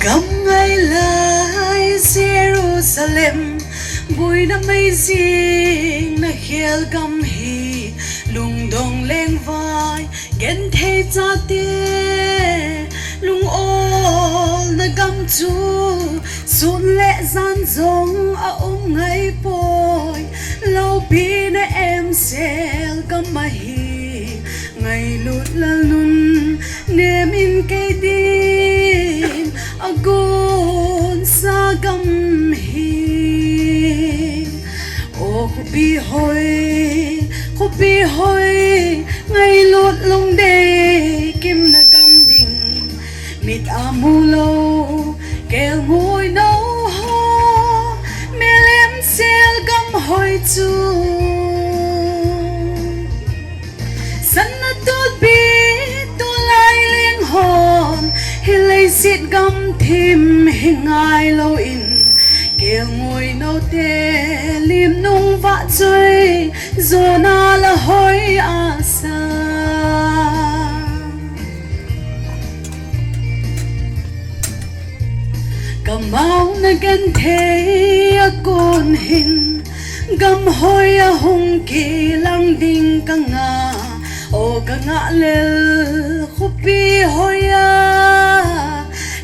gam ngay lại Jerusalem bùi na mây riêng na khel gam hi lung dong lên vai gen thế cha tê lung ol na gam chu sun lệ gian dong a ngay bồi lâu pi na em sel gam ma hi ngày lút la nun nem in cây din agon sa gam hi ô khu bi hoi ngày lút long de kim na gam ding mit amulo kel ngồi nấu ho me lem sel gam hoi chu san na tu bi tu lai ling hon hi lei sit gam thim hi ngai lo in kel ngồi nấu te lim nung vạ chơi zona la hoi asa kamau na gan the a kon hin gam hoi a hung ki lang ding ka nga o ka nga lel khupi hoya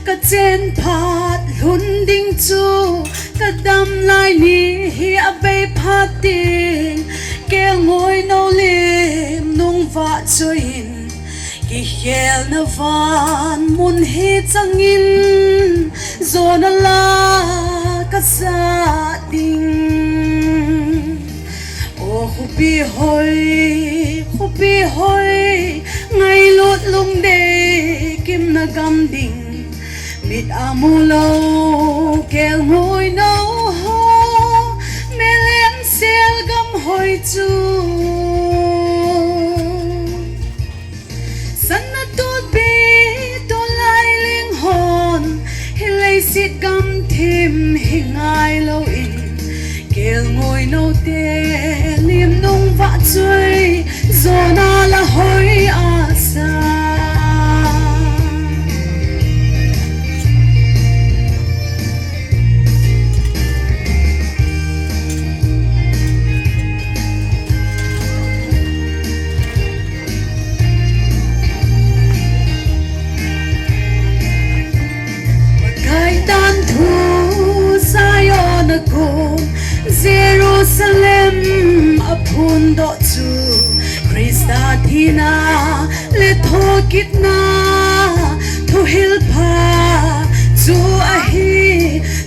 ka chen phat lun ding chu ka dam lai ni hi a be phat ting ke ngoi no lim nung va choin ki hel na van mun hi changin zona la ka sa ding o khupi hoi ngày lút lung de kim na gam ding mit amulo kel ngoi nấu ho me lem sel gam hoi chu san na tu bi tu lai ling hon hi lei sit gam thim hi ngai lo in kel ngoi nấu te lim nung vạ chơi zona la hoi asa tan thu Zion a kom Jerusalem apun do chu Krista thina le thokit na thu hil pha chu a hi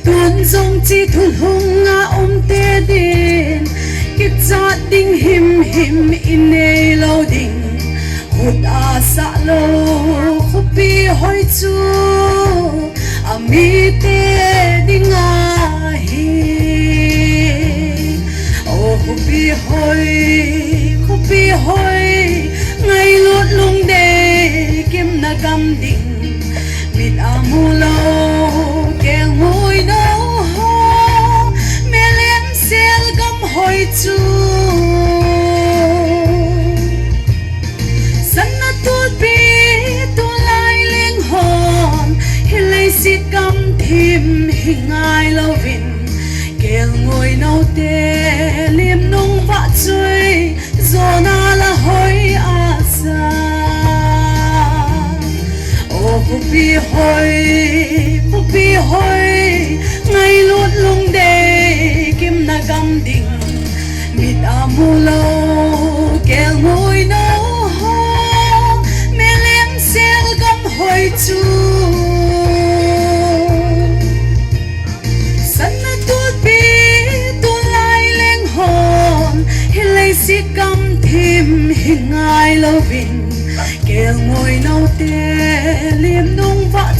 tun zong chi thu hunga te din kit cha ding him in lo ding hut a sa lo khupi hoi chu ami te ding a hi o khupi hoi ngày lút lung de kim na gam ding mit amulo kel ngoi nấu ho me lem sel gam hoi chu san na tu bi tu lai ling hon hi lei sit gam thim hi ngai lo vin kel ngoi nấu te lim nung vạ chơi zona la hoi asa o khupi hoi ngày lút lung de kim na gam ding mit amulo kel ngoi nấu ho me lem sel gam hoi chu san na tu bi tu lai leng hon hi lei sit gam thim hi ngai lo vin kel ngoi nấu te lim nung vạ